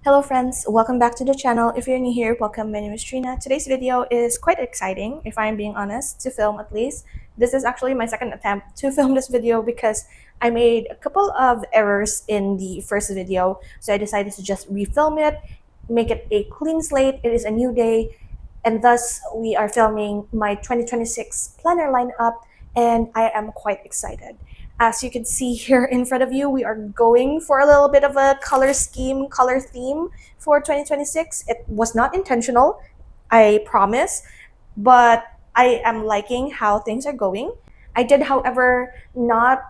Hello friends, welcome back to the channel. If you're new here, welcome. My name is Trina. Today's video is quite exciting, if I'm being honest, to film at least. This is actually my second attempt to film this video because I made a couple of errors in the first video. So I decided to just refilm it, make it a clean slate. It is a new day, and thus we are filming my 2026 planner lineup, and I am quite excited. As you can see here in front of you, we are going for a little bit of a color scheme, color theme for 2026. It was not intentional, I promise, but I am liking how things are going. I did, however, not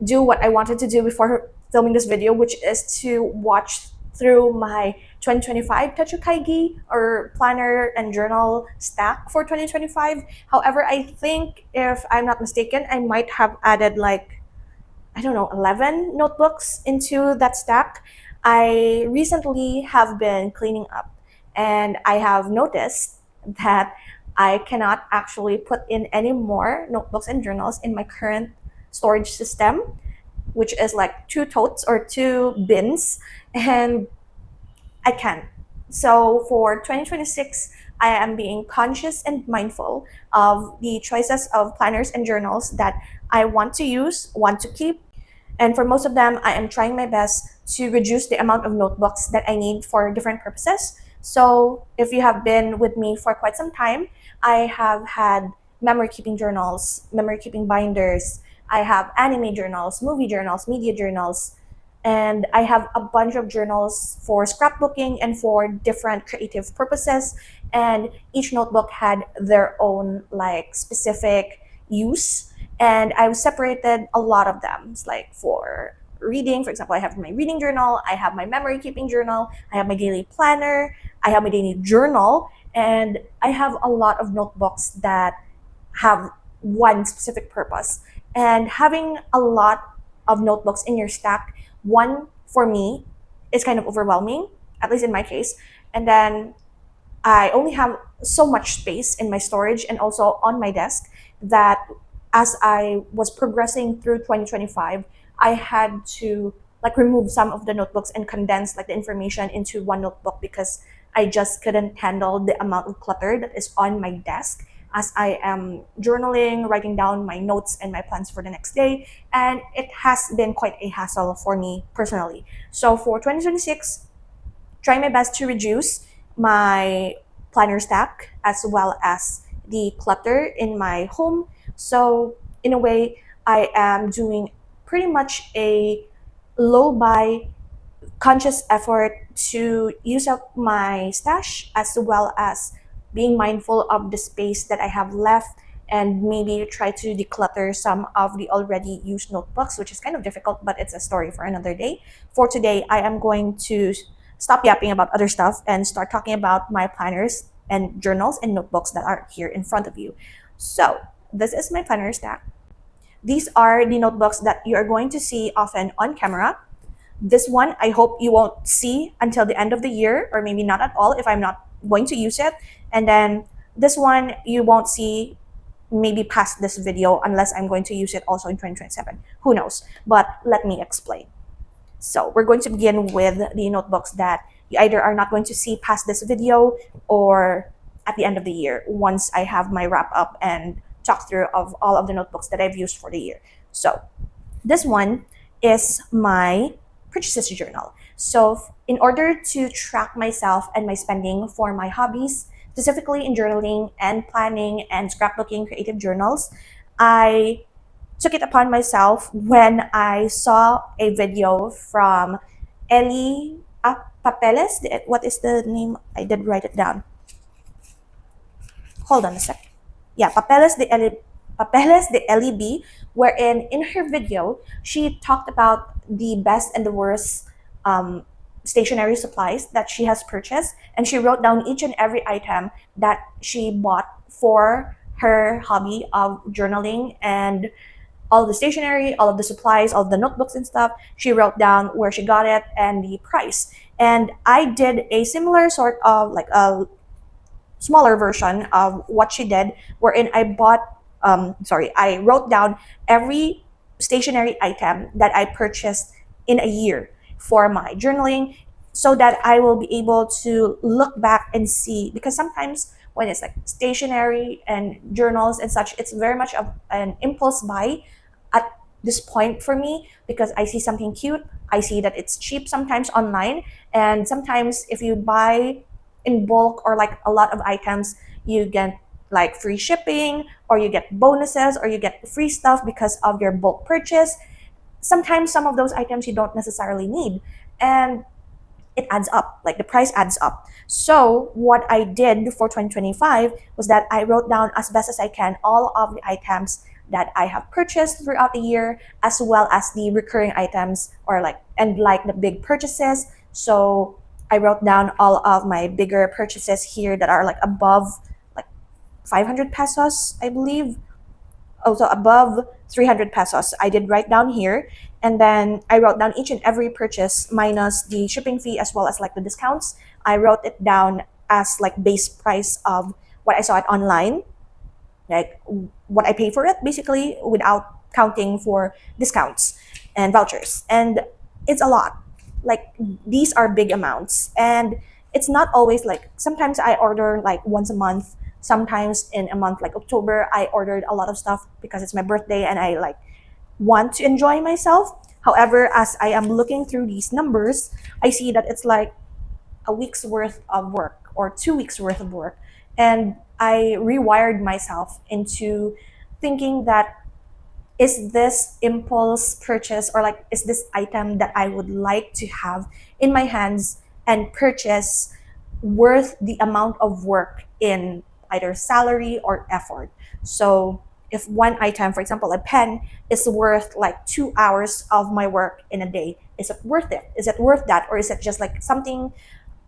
do what I wanted to do before filming this video, which is to watch through my 2025 Techou Kaigi or planner and journal stack for 2025. However, I think if I'm not mistaken, I might have added like, I don't know, 11 notebooks into that stack. I recently have been cleaning up and I have noticed that I cannot actually put in any more notebooks and journals in my current storage system, which is like 2 totes or 2 bins, and I can. So for 2026, I am being conscious and mindful of the choices of planners and journals that I want to use, want to keep. And for most of them, I am trying my best to reduce the amount of notebooks that I need for different purposes. So if you have been with me for quite some time, I have had memory keeping journals, memory keeping binders. I have anime journals, movie journals, media journals, and I have a bunch of journals for scrapbooking and for different creative purposes. And each notebook had their own like specific use, and I've separated a lot of them. It's like for reading, for example, I have my reading journal, I have my memory keeping journal, I have my daily planner, I have my daily journal, and I have a lot of notebooks that have one specific purpose. And having a lot of notebooks in your stack, one, for me, is kind of overwhelming, at least in my case. And then I only have so much space in my storage and also on my desk that as I was progressing through 2025, I had to like remove some of the notebooks and condense like the information into one notebook because I just couldn't handle the amount of clutter that is on my desk as I am journaling, writing down my notes and my plans for the next day. And it has been quite a hassle for me personally. So for 2026, trying my best to reduce my planner stack as well as the clutter in my home. So in a way, I am doing pretty much a low buy conscious effort to use up my stash as well as being mindful of the space that I have left and maybe try to declutter some of the already used notebooks, which is kind of difficult, but it's a story for another day. For today, I am going to stop yapping about other stuff and start talking about my planners and journals and notebooks that are here in front of you. So this is my planner stack. These are the notebooks that you are going to see often on camera. This one, I hope you won't see until the end of the year, or maybe not at all if I'm not going to use it. And then this one, you won't see maybe past this video unless I'm going to use it also in 2027. Who knows? But let me explain. So we're going to begin with the notebooks that you either are not going to see past this video or at the end of the year once I have my wrap up and talk through of all of the notebooks that I've used for the year. So this one is my purchases journal. So in order to track myself and my spending for my hobbies, specifically in journaling and planning and scrapbooking creative journals, I took it upon myself when I saw a video from Eli Papeles. What is the name? I did write it down. Hold on a sec. Yeah, Papeles de Eli B, wherein in her video, she talked about the best and the worst stationery supplies that she has purchased, and she wrote down each and every item that she bought for her hobby of journaling and all of the stationery, all of the supplies, all of the notebooks and stuff. She wrote down where she got it and the price. And I did a similar sort of like a smaller version of what she did, wherein I wrote down every stationery item that I purchased in a year for my journaling. so that I will be able to look back and see, because sometimes when it's like stationery and journals and such, it's very much of an impulse buy at this point for me, because I see something cute, I see that it's cheap sometimes online, and sometimes if you buy in bulk or like a lot of items, you get like free shipping, or you get bonuses, or you get free stuff because of your bulk purchase. Sometimes some of those items you don't necessarily need, and it adds up, like the price adds up. So what I did for 2025 was that I wrote down as best as I can all of the items that I have purchased throughout the year, as well as the recurring items, or like, and like the big purchases. So I wrote down all of my bigger purchases here that are like above like 500 pesos, I believe, also above 300 pesos. I did write down here, and then I wrote down each and every purchase minus the shipping fee, as well as like the discounts. I wrote it down as like base price of what I saw it online, like what I pay for it basically, without counting for discounts and vouchers. And it's a lot. Like, these are big amounts, and it's not always like, sometimes I order like once a month. Sometimes in a month like October, I ordered a lot of stuff because it's my birthday and I like want to enjoy myself. However, as I am looking through these numbers, I see that it's like a week's worth of work or 2 weeks worth of work. And I rewired myself into thinking that, is this impulse purchase, or like, is this item that I would like to have in my hands and purchase worth the amount of work in either salary or effort? So if one item, for example, a pen, is worth like 2 hours of my work in a day, is it worth it? Is it worth that? Or is it just like something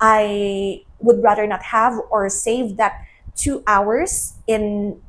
I would rather not have, or save that 2 hours in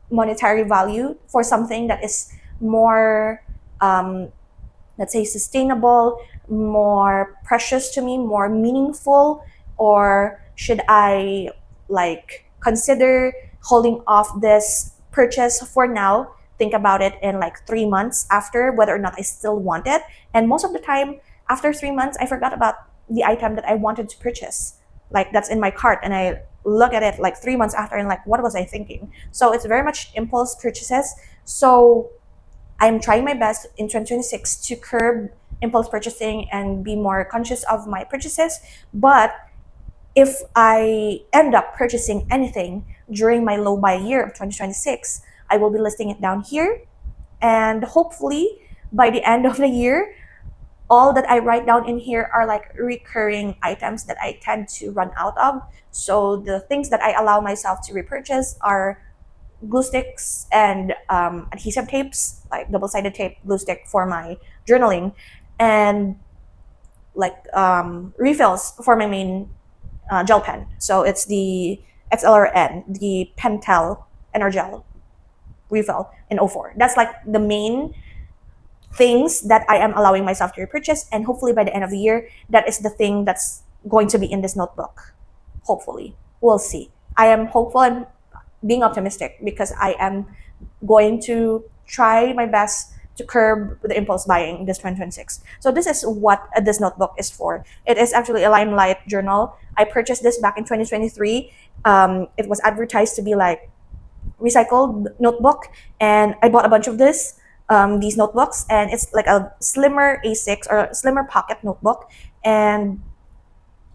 monetary value for something that is more, let's say, sustainable, more precious to me, more meaningful? Or should I like consider holding off this purchase for now, think about it in like 3 months after, whether or not I still want it? And most of the time, after 3 months, I forgot about the item that I wanted to purchase, like that's in my cart, and I look at it like 3 months after and like, what was I thinking? So it's very much impulse purchases. So I'm trying my best in 2026 to curb impulse purchasing and be more conscious of my purchases. But if I end up purchasing anything during my low buy year of 2026, I will be listing it down here. And hopefully by the end of the year, all that I write down in here are like recurring items that I tend to run out of. So the things that I allow myself to repurchase are glue sticks and adhesive tapes, like double-sided tape, glue stick for my journaling, and like refills for my main gel pen. So it's the XLRN, the Pentel Energel refill in 04. That's like the main things that I am allowing myself to repurchase, and hopefully by the end of the year, that is the thing that's going to be in this notebook. Hopefully. We'll see. I am hopeful and being optimistic, because I am going to try my best to curb the impulse buying this 2026. So this is what this notebook is for. It is actually a Limelight journal. I purchased this back in 2023. It was advertised to be like recycled notebook, and I bought a bunch of these notebooks, and it's like a slimmer A6 or slimmer pocket notebook, and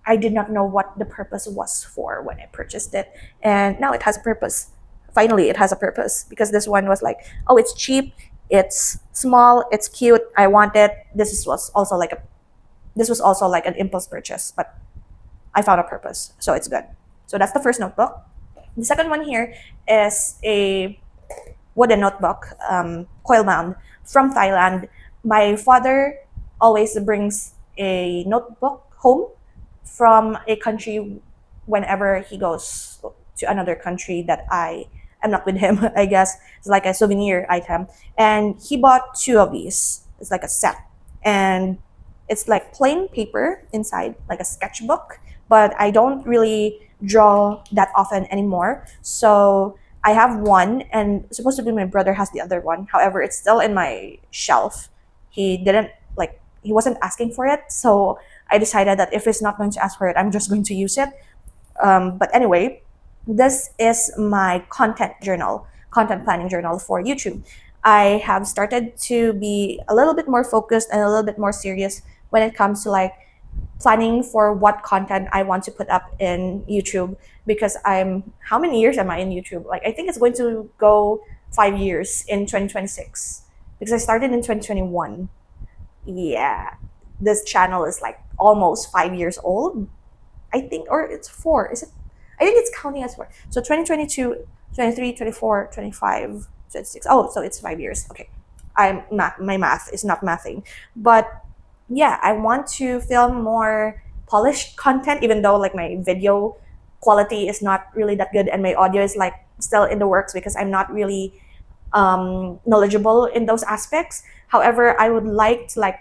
I did not know what the purpose was for when I purchased it, and now it has a purpose. Finally, it has a purpose, because this one was like, oh, it's cheap, it's small, it's cute, I want it. Was also like an impulse purchase, but I found a purpose, so it's good. So that's the first notebook. The second one here is a wooden notebook, coil bound, from Thailand. My father always brings a notebook home from a country whenever he goes to another country that I am not with him. I guess it's like a souvenir item. And he bought 2 of these. It's like a set. And it's like plain paper inside, like a sketchbook. But I don't really draw that often anymore. So I have one, and supposed to be my brother has the other one. However, it's still in my shelf. He wasn't asking for it, so I decided that if it's not going to ask for it, I'm just going to use it. But anyway, this is my content journal, content planning journal for YouTube. I have started to be a little bit more focused and a little bit more serious when it comes to like planning for what content I want to put up in YouTube, because how many years am I in YouTube? Like, I think it's going to go 5 years in 2026 because I started in 2021. Yeah, this channel is like almost 5 years old, I think, or it's 4. Is it? I think it's counting as 4. So 2022, 23, 24, 25, 26. Oh, so it's 5 years. Okay. My math is not mathing. But yeah, I want to film more polished content, even though like my video quality is not really that good and my audio is like still in the works because I'm not really knowledgeable in those aspects. However, I would like to like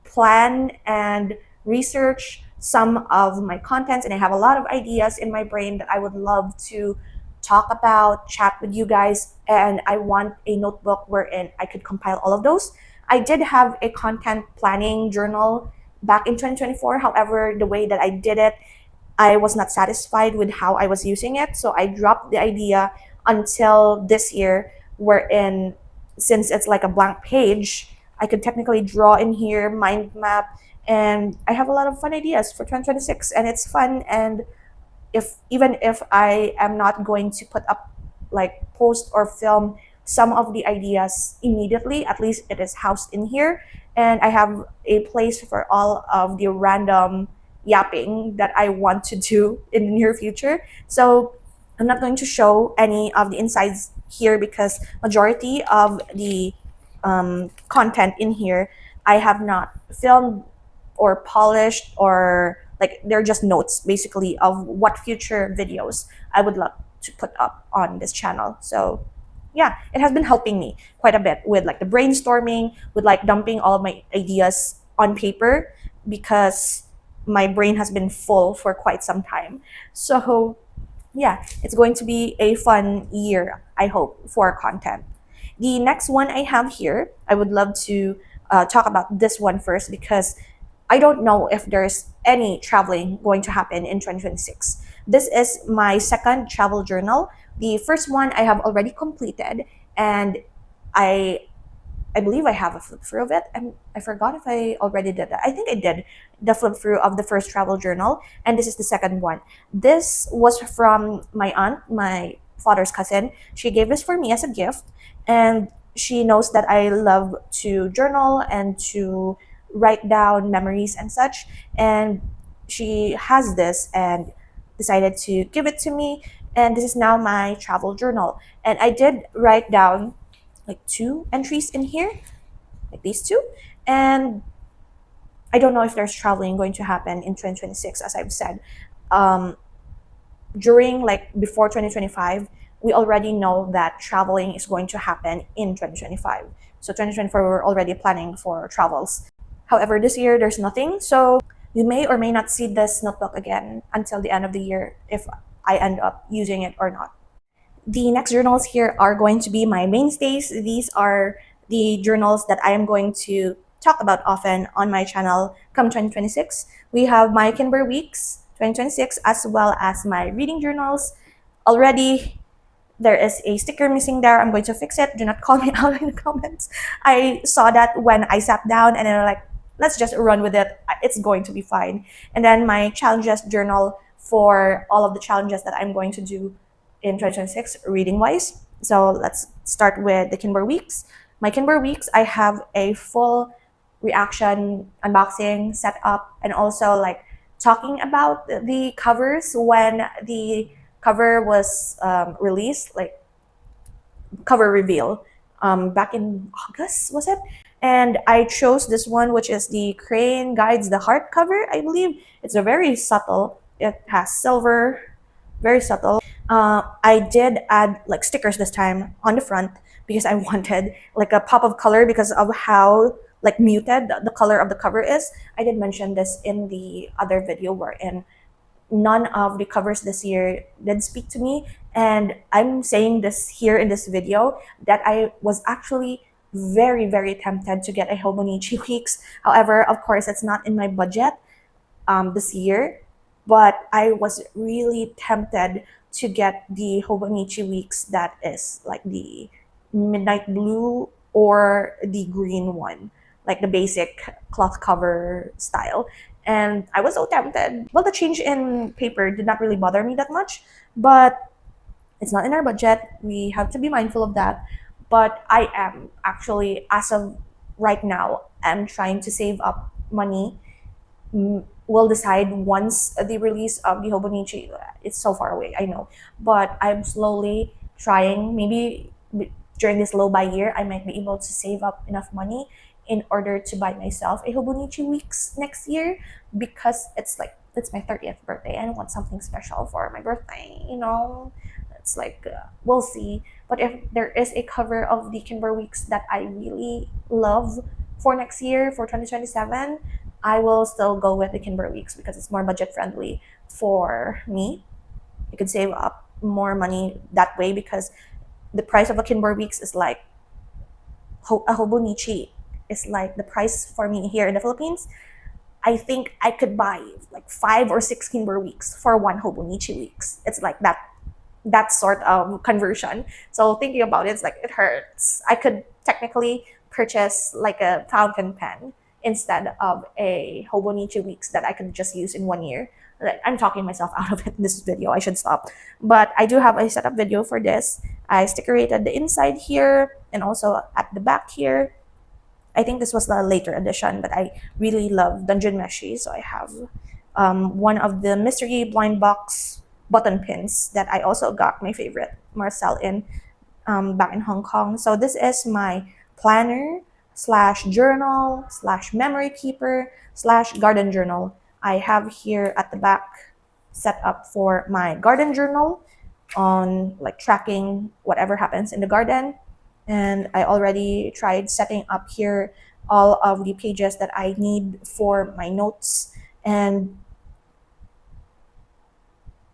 plan and research some of my contents, and I have a lot of ideas in my brain that I would love to talk about, chat with you guys, and I want a notebook wherein I could compile all of those. I did have a content planning journal back in 2024. However, the way that I did it, I was not satisfied with how I was using it. So I dropped the idea until this year, wherein since it's like a blank page, I could technically draw in here, mind map, and I have a lot of fun ideas for 2026, and it's fun. And even if I am not going to put up like post or film some of the ideas immediately, at least it is housed in here, and I have a place for all of the random yapping that I want to do in the near future. So I'm not going to show any of the insides here because majority of the content in here I have not filmed or polished, or like they're just notes basically of what future videos I would love to put up on this channel. So yeah, it has been helping me quite a bit with like the brainstorming, with like dumping all of my ideas on paper, because my brain has been full for quite some time. So yeah, it's going to be a fun year, I hope, for content. The next one I have here, I would love to talk about this one first because I don't know if there's any traveling going to happen in 2026. This is my second travel journal. The first one I have already completed, and I believe I have a flip through of it. I forgot if I already did that. I think I did the flip through of the first travel journal, and this is the second one. This was from my aunt, my father's cousin. She gave this for me as a gift, and she knows that I love to journal and to write down memories and such. And she has this and decided to give it to me. And this is now my travel journal. And I did write down like 2 entries in here, like these 2. And I don't know if there's traveling going to happen in 2026, as I've said. During like before 2025, we already know that traveling is going to happen in 2025. So 2024, we're already planning for travels. However, this year there's nothing. So you may or may not see this notebook again until the end of the year if I end up using it or not. The next journals here are going to be my mainstays. These are the journals that I am going to talk about often on my channel come 2026. We have my Kinbor Weeks 2026 as well as my reading journals. Already there is a sticker missing there. I'm going to fix it. Do not call me out in the comments. I saw that when I sat down and I'm like, let's just run with it. It's going to be fine. And then my challenges journal for all of the challenges that I'm going to do in 2026 reading wise. So let's start with the Kinbor Weeks. My Kinbor Weeks, I have a full reaction, unboxing, setup, and also like talking about the covers when the cover was released, like cover reveal back in August, was it? And I chose this one, which is the Crane Guides the Heart cover, I believe. It's a very subtle. It has silver, very subtle. I did add like stickers this time on the front because I wanted like a pop of color because of how like muted the color of the cover is. I did mention this in the other video wherein none of the covers this year did speak to me, and I'm saying this here in this video that I was actually very tempted to get a Hobonichi Weeks. However, of course, it's not in my budget. this year, but I was really tempted to get the Hobonichi Weeks that is like the midnight blue or the green one, like the basic cloth cover style. And I was so tempted. Well, the change in paper did not really bother me that much, but it's not in our budget. We have to be mindful of that. But I am actually, as of right now, I'm trying to save up money. Will decide once the release of the Hobonichi. It's so far away, I know, but I'm slowly trying. Maybe during this low buy year, I might be able to save up enough money in order to buy myself a Hobonichi Weeks next year, because it's my 30th birthday and I want something special for my birthday. It's like we'll see. But if there is a cover of the Kinbor Weeks that I really love for next year, for 2027, I will still go with the Kinbor Weeks because it's more budget friendly for me. I could save up more money that way, because the price of a Kinbor Weeks is like a Hobonichi is like the price for me here in the Philippines. I think I could buy like 5 or 6 Kinbor Weeks for one Hobonichi Weeks. It's like that sort of conversion. So thinking about it, it's like it hurts. I could technically purchase like a fountain pen instead of a Hobonichi Weeks that I could just use in 1 year. I'm talking myself out of it in this video. I should stop. But I do have a setup video for this. I stickerated the inside here and also at the back here. I think this was the later edition, but I really love Dungeon Meshi. So I have one of the mystery blind box button pins that I also got my favorite Marcel in back in Hong Kong. So this is my planner slash journal slash memory keeper slash garden journal. I have here at the back set up for my garden journal on like tracking whatever happens in the garden. And I already tried setting up here all of the pages that I need for my notes, and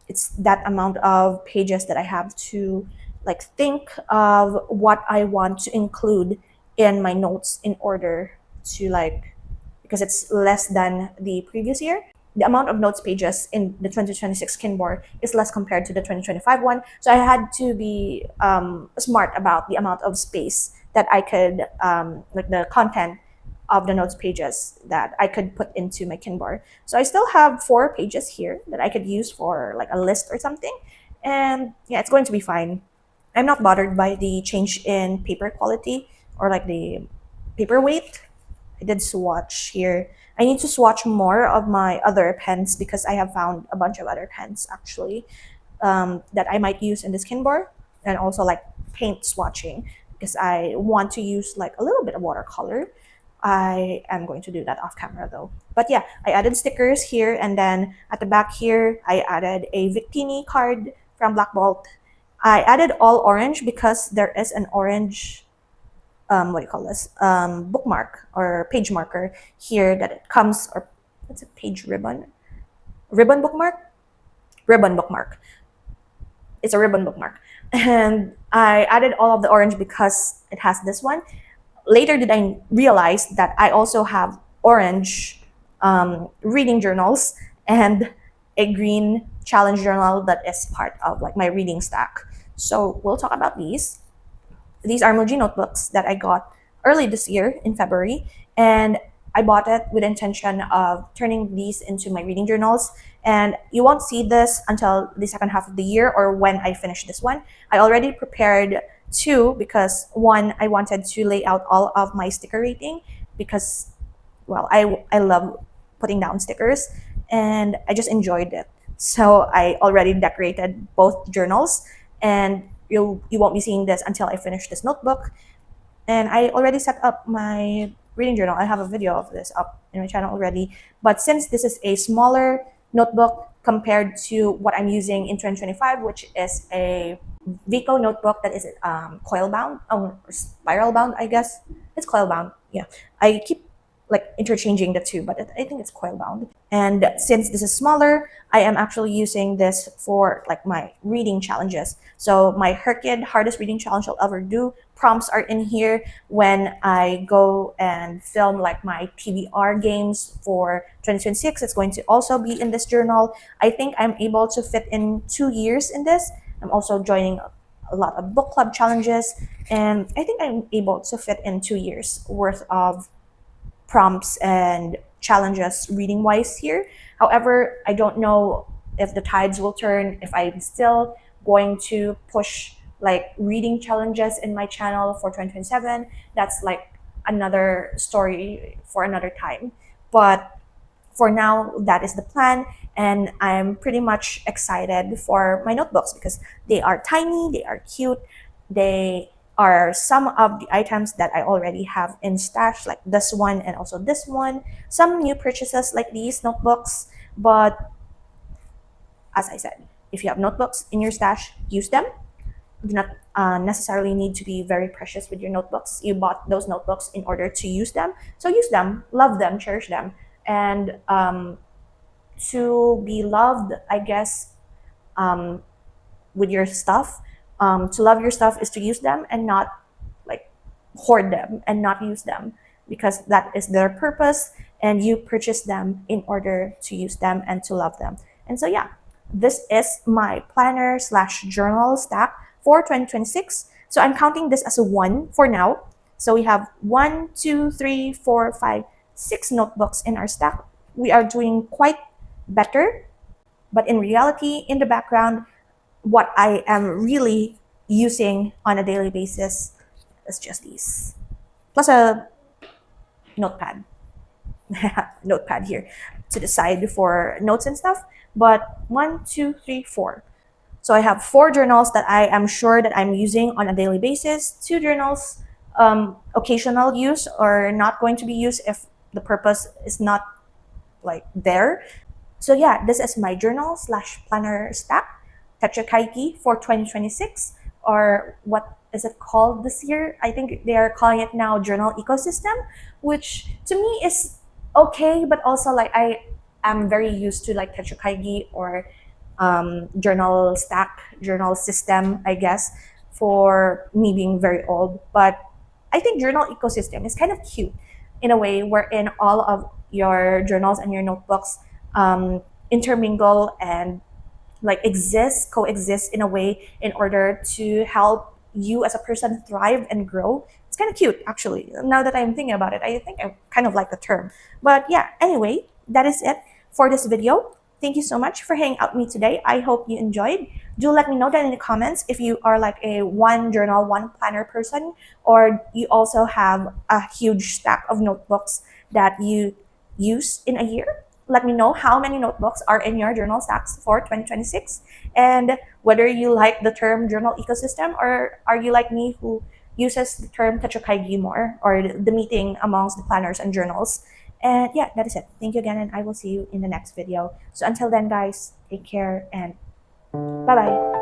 it's that amount of pages that I have to like think of what I want to include in my notes in order to like, because it's less than the previous year. The amount of notes pages in the 2026 Kinbor is less compared to the 2025 one. So I had to be smart about the amount of space that I could, like the content of the notes pages that I could put into my Kinbor. So I still have 4 pages here that I could use for like a list or something. And yeah, it's going to be fine. I'm not bothered by the change in paper quality or like the paper weight. I did swatch here. I need to swatch more of my other pens because I have found a bunch of other pens actually that I might use in this Kinbor, and also like paint swatching because I want to use like a little bit of watercolor. I am going to do that off camera though. But yeah, I added stickers here, and then at the back here, I added a Victini card from Black Bolt. I added all orange because there is an orange what do you call this, bookmark or page marker here that it comes, or what's a page ribbon bookmark, ribbon bookmark. It's a ribbon bookmark. And I added all of the orange because it has this one. Later did I realize that I also have orange reading journals and a green challenge journal that is part of like my reading stack. So we'll talk about these. These are Muji notebooks that I got early this year in February, and I bought it with intention of turning these into my reading journals. And you won't see this until the second half of the year or when I finish this one. I already prepared 2 because 1, I wanted to lay out all of my sticker rating because, well, I love putting down stickers and I just enjoyed it. So I already decorated both journals, and you won't be seeing this until I finish this notebook. And I already set up my reading journal. I have a video of this up in my channel already. But since this is a smaller notebook compared to what I'm using in 2025, which is a Vico notebook that is coil bound or spiral bound, I guess. It's coil bound. Yeah. I keep like interchanging the two, but I think it's coil bound. And since this is smaller, I am actually using this for like my reading challenges. So my HRCYED hardest reading challenge I'll ever do, prompts are in here when I go and film like my PBR games for 2026. It's going to also be in this journal. I think I'm able to fit in 2 years in this. I'm also joining a lot of book club challenges, and I think I'm able to fit in 2 years worth of prompts and challenges reading wise here. However, I don't know if the tides will turn, if I'm still going to push like reading challenges in my channel for 2027. That's like another story for another time. But for now, that is the plan, and I'm pretty much excited for my notebooks because they are tiny, they are cute, they are some of the items that I already have in stash, like this one and also this one. Some new purchases like these notebooks, but as I said, if you have notebooks in your stash, use them. Do not necessarily need to be very precious with your notebooks. You bought those notebooks in order to use them, so use them, love them, cherish them. And to be loved, I guess, with your stuff, to love your stuff is to use them and not like hoard them and not use them, because that is their purpose and you purchase them in order to use them and to love them. And so yeah, this is my planner slash journal stack for 2026. So I'm counting this as a 1 for now. So we have 1, 2, 3, 4, 5, 6 notebooks in our stack. We are doing quite better, but in reality, in the background, what I am really using on a daily basis is just these, plus a notepad. Notepad here to the side for notes and stuff. But 1, 2, 3, 4. So I have 4 journals that I am sure that I'm using on a daily basis. 2 journals, occasional use or not going to be used if the purpose is not like there. So yeah, this is my journal slash planner stack, Techou Kaigi for 2026, or what is it called this year? I think they are calling it now journal ecosystem, which to me is okay, but also like I am very used to like Techou Kaigi or journal stack, journal system, I guess, for me being very old. But I think journal ecosystem is kind of cute in a way wherein all of your journals and your notebooks intermingle and like coexist in a way in order to help you as a person thrive and grow. It's kind of cute, actually. Now that I'm thinking about it, I think I kind of like the term. But yeah, anyway, that is it for this video. Thank you so much for hanging out with me today. I hope you enjoyed. Do let me know down in the comments if you are like a 1 journal, 1 planner person, or you also have a huge stack of notebooks that you use in a year. Let me know how many notebooks are in your journal stacks for 2026, and whether you like the term journal ecosystem, or are you like me who uses the term Techou Kaigi more, or the meeting amongst the planners and journals. And yeah, that is it. Thank you again, and I will see you in the next video. So until then, guys, take care and bye-bye.